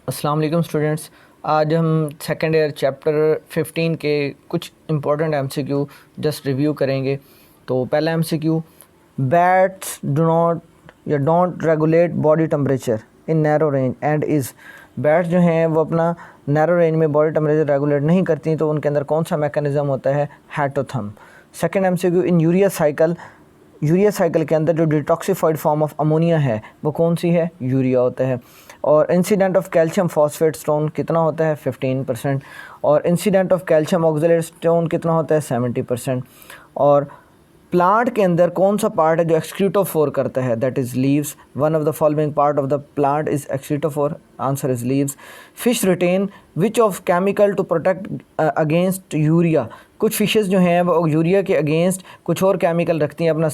अस्सलाम वालेकुम स्टूडेंट्स। आज हम सेकेंड ईयर चैप्टर 15 के कुछ इम्पोर्टेंट एमसीक्यू जस्ट रिव्यू करेंगे। तो पहला एमसीक्यू, बैट्स डू नॉट या don't regulate body temperature in narrow range and is. Bats जो हैं वो अपना नैरो रेंज में बॉडी टेम्परेचर रेगुलेट नहीं करती, तो उनके अंदर कौन सा मैकेनिज़्म होता है? Heterotherm. Second MCQ, in urea cycle के अंदर जो डिटॉक्सिफाइड फॉर्म ऑफ अमोनिया है वो कौन सी है? यूरिया होता है। और incident of calcium phosphate stone कितना होता है? 15%। और incident of calcium oxalate stone कितना होता है? 70%। और प्लांट के अंदर कौन सा पार्ट है जो एक्सक्रीटोफोर करता है? That is leaves. One of the following part of the plant is excretophore. Answer is leaves. Fish retain which of chemical to protect against urea. कुछ फिशेस जो हैं वो यूरिया के अगेंस्ट कुछ और केमिकल रखती हैं अपना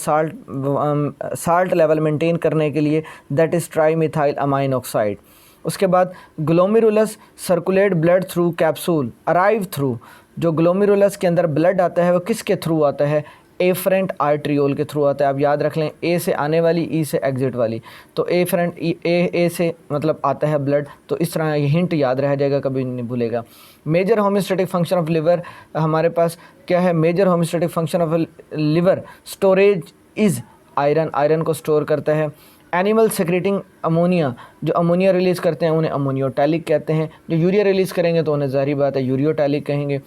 साल्ट लेवल मेंटेन करने के लिए, that is trimethyl amine oxide. उसके बाद glomerulus circulate blood through capsule arrive through. जो ग्लोमेरुलस के अंदर ब्लड आता है वो किसके थ्रू आता है? एफरेंट आर्ट्रियोल के थ्रू आता है। आप याद रख लें, ए से आने वाली, ई से एग्जिट वाली। तो एफरेंट ए से मतलब आता है ब्लड, तो इस तरह ये हिंट याद रह जाएगा, कभी नहीं भूलेगा। Major homeostatic function of liver हमारे पास क्या है? Major homeostatic function of liver storage is iron. Iron को स्टोर करता है। एनिमल सेक्रेटिंग अमोनिया, जो अमोनिया रिलीज़ करते हैं उन्हें अमोनियोटैलिक कहते हैं। जो यूरिया रिलीज़ करेंगे तो उन्हें ज़ाहिर बात है यूरियोटैलिक कहेंगे।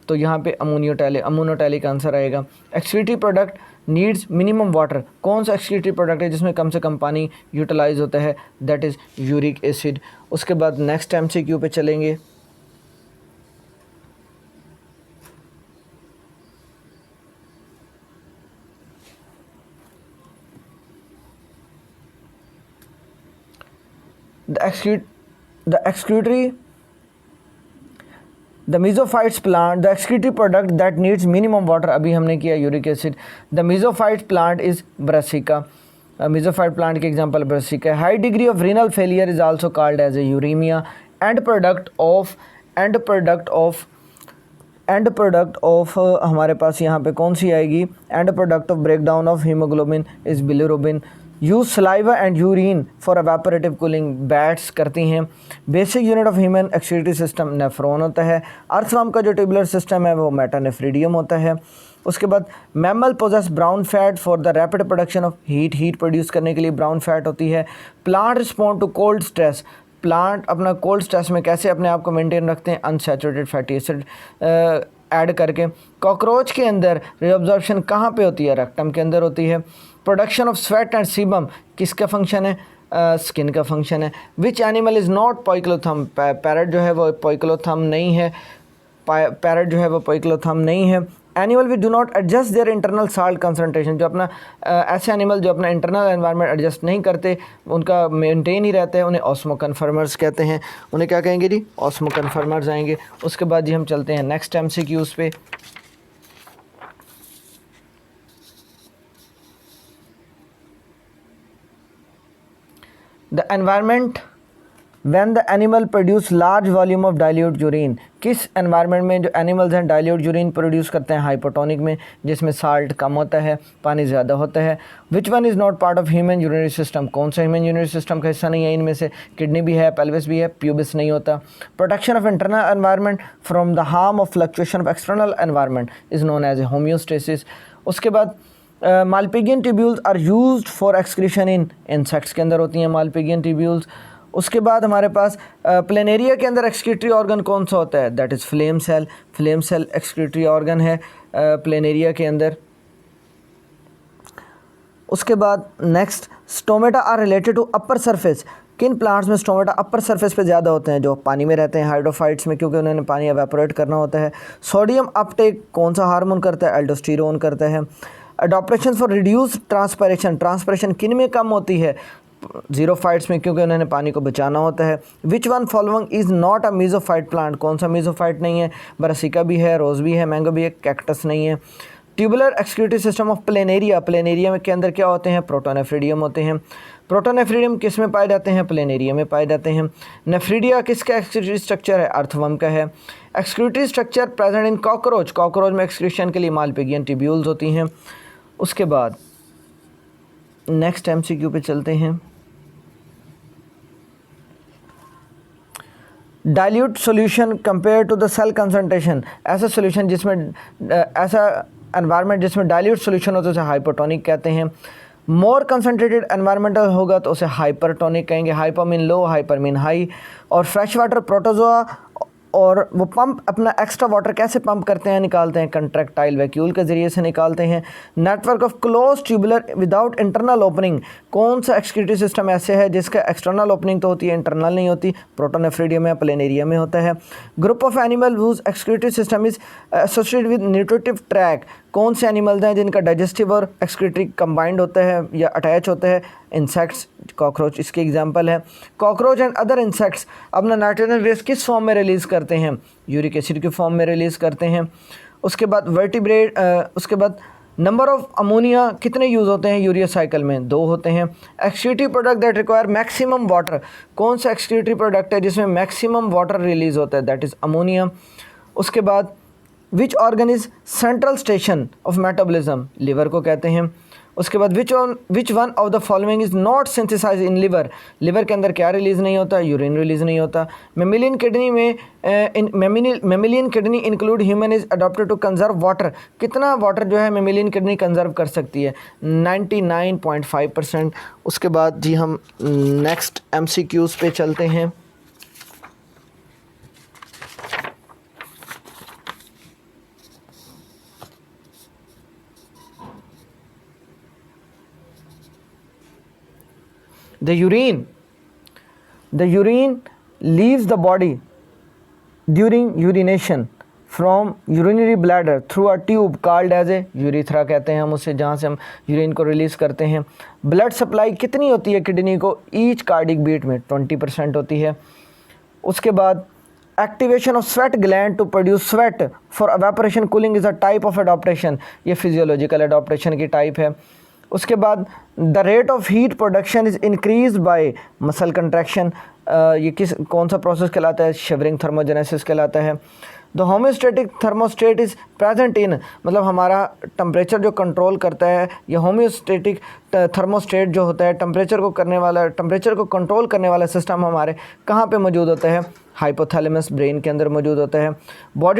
तो यहाँ पे अमोनोटैलिक आंसर आएगा। Excretory product needs minimum water. कौन सा एक्सक्रीटरी प्रोडक्ट है जिसमें कम से कम पानी यूटिलाइज होता है? That is uric acid. उसके बाद नेक्स्ट एमसीक्यू पे चलेंगे। The mesophytes plant the excretory product that needs minimum water, अभी हमने किया uric acid. The mesophytes plant is brassica. Mesophyte plant के example brassica. High degree of renal failure is also called as a uraemia. End product of हमारे पास यहाँ पे कौन सी आएगी? End product of breakdown of haemoglobin is bilirubin. Use saliva and urine for evaporative cooling. Bats करती हैं। Basic unit of human excretory system nephron होता है। अर्थवर्म का जो ट्यूबुलर सिस्टम है वो मेटानेफ्रीडियम होता है। उसके बाद mammal possess brown fat for the rapid production of heat produce करने के लिए ब्राउन फैट होती है। Plant respond to cold stress. Plant अपना कोल्ड स्ट्रेस में कैसे अपने आप को मेंटेन रखते हैं? अनसैचुरेटेड फैटी एसिड ऐड करके। कॉकरोच के अंदर रिअब्जॉर्प्शन कहाँ पे होती है? रेक्टम के अंदर होती है। Production of sweat and sebum किसका फंक्शन है? स्किन का फंक्शन है। Which animal is not poikilotherm. Parrot जो है वो पोइक्लोथर्म नहीं है। नहीं है। Animal we do not adjust their internal salt concentration. जो अपना ऐसे एनिमल जो अपना इंटरनल एनवायरनमेंट एडजस्ट नहीं करते, उनका मेंटेन ही रहता है, उन्हें ऑस्मो कन्फर्मर्स कहते हैं। उन्हें क्या कहेंगे जी? ऑस्मो कन्फर्मर्स आएंगे। उसके बाद जी हम चलते हैं नेक्स्ट एमसीक्यूज़ पे। The environment when the animal produce large volume of dilute urine. किस एनवायरनमेंट में जो एनिमल्स हैं डाइल्यूट यूरिन प्रोड्यूस करते हैं? हाइपोटोनिक में, जिसमें साल्ट कम होता है, पानी ज़्यादा होता है। Which one is not part of human urinary system. कौन सा ह्यूमन यूरिनरी सिस्टम का हिस्सा नहीं है इनमें से? किडनी भी है, पेल्विस भी है, प्यूबिस नहीं होता। Protection of internal environment from the harm of fluctuation of external environment is known as a homeostasis. उसके बाद Malpighian tubules are used for excretion in insects के अंदर होती हैं मालपिगियन ट्यूब्यूल्स। उसके बाद हमारे पास प्लेनेरिया के अंदर एक्सक्रीटरी ऑर्गन कौन सा होता है? That is flame cell. Flame cell excretory organ है प्लेनेरिया के अंदर। उसके बाद next, stomata are related to upper surface. किन प्लांट्स में स्टोमेटा अपर सरफेस पे ज़्यादा होते हैं? जो पानी में रहते हैं, हाइड्रोफाइट्स में, क्योंकि उन्होंने पानी एवेपोरेट करना होता है। सोडियम अपटेक कौन सा हार्मोन करता है? एल्डोस्टेरोन करता है। Adaptation for reduce transpiration. Transpiration किन में कम होती है? जीरोफाइट्स में, क्योंकि उन्होंने पानी को बचाना होता है। Which one following is not a mesophyte plant. कौन सा मीजोफाइट नहीं है? ब्रासिका भी है, रोज़ भी है, मैंगो भी है, कैक्टस नहीं है। Tubular excretory system of planaria. Planaria में के अंदर क्या होते हैं? प्रोटोनेफ्रीडियम होते हैं। प्रोटोनेफ्रीडियम किस में पाए जाते हैं? प्लेनेरिया में पाए जाते हैं। नेफ्रीडिया किसका एक्सक्रीटरी स्ट्रक्चर है? अर्थवर्म का है। Excretory structure present in cockroach. Cockroach में एक्सक्रीशन के लिए मालपिगियन ट्यूब्यूल्स होती हैं। उसके बाद नेक्स्ट एमसीक्यू पे चलते हैं। Dilute solution compare to the cell concentration, ऐसा सॉल्यूशन जिसमें ऐसा एनवायरनमेंट जिसमें डाइल्यूट सॉल्यूशन हो तो उसे हाइपोटोनिक कहते हैं। मोर कंसनट्रेटेड एनवायरमेंटल होगा तो उसे हाइपरटोनिक कहेंगे, हाइपरमीन लो, हाइपरमीन हाई। और फ्रेश वाटर प्रोटोजोआ, और वो पंप अपना एक्स्ट्रा वाटर कैसे पंप करते हैं, निकालते हैं, कंट्रैक्टाइल वैक्यूल के ज़रिए से निकालते हैं। Network of close tubular without internal opening, कौन सा एक्सक्रीटरी सिस्टम ऐसे है जिसका एक्सटर्नल ओपनिंग तो होती है, इंटरनल नहीं होती, प्रोटोनेफ्रिडियम या प्लेनेरियम में होता है। Group of animal whose excretory system is associated with nutritive tract, कौन से एनिमल्स हैं जिनका डाइजेस्टिव और एक्सक्रीटरी कंबाइंड होता है या अटैच होता है, इंसेक्ट्स, कॉकरोच इसके एग्जांपल है। कॉकरोच एंड अदर इंसेक्ट्स अपना नाइट्रोजन वेस्ट किस फॉर्म में रिलीज़ करते हैं, यूरिक एसिड की फॉर्म में रिलीज़ करते हैं। उसके बाद वर्टिब्रेट, उसके बाद नंबर ऑफ अमोनिया कितने यूज़ होते हैं यूरिया साइकिल में, 2 होते हैं। Excretory product that require maximum water, कौन सा एक्सक्रीटरी प्रोडक्ट है जिसमें मैक्सिमम वाटर रिलीज़ होता है, दैट इज़ अमोनिया। उसके बाद which organ is central station of metabolism, liver को कहते हैं। उसके बाद which one of the following is not synthesise in liver, liver के अंदर क्या रिलीज़ नहीं होता, यूरिन रिलीज़ नहीं होता। मेमिलियन किडनी में mammalian kidney include human is adopted to conserve water, कितना वाटर जो है मेमिलियन किडनी कंजर्व कर सकती है, 99.5%। उसके बाद जी हम नेक्स्ट MCQs पे चलते हैं। The urine leaves the body during urination from urinary bladder through a tube called as a urethra कहते हैं हम उसे, जहाँ से हम यूरिन को रिलीज़ करते हैं। ब्लड सप्लाई कितनी होती है किडनी को ईच कार्डिक बीट में, 20% होती है। उसके बाद activation of sweat gland to produce sweat for evaporation cooling is a type of adaptation, ये फिजियोलॉजिकल एडॉप्टेशन की टाइप है। उसके बाद the rate of heat production is increase by muscle contraction, ये कौन सा प्रोसेस कहलाता है, शिवरिंग थर्मोजेनेसिस कहलाता है। The homeostatic thermostat is present in, मतलब हमारा टेम्परेचर जो कंट्रोल करता है, या होम्योस्टेटिक थर्मोस्टेट जो होता है टेम्परेचर को कंट्रोल करने वाला सिस्टम हमारे कहाँ पे मौजूद होता है, हाइपोथैलेमस ब्रेन के अंदर मौजूद होता है। बॉडी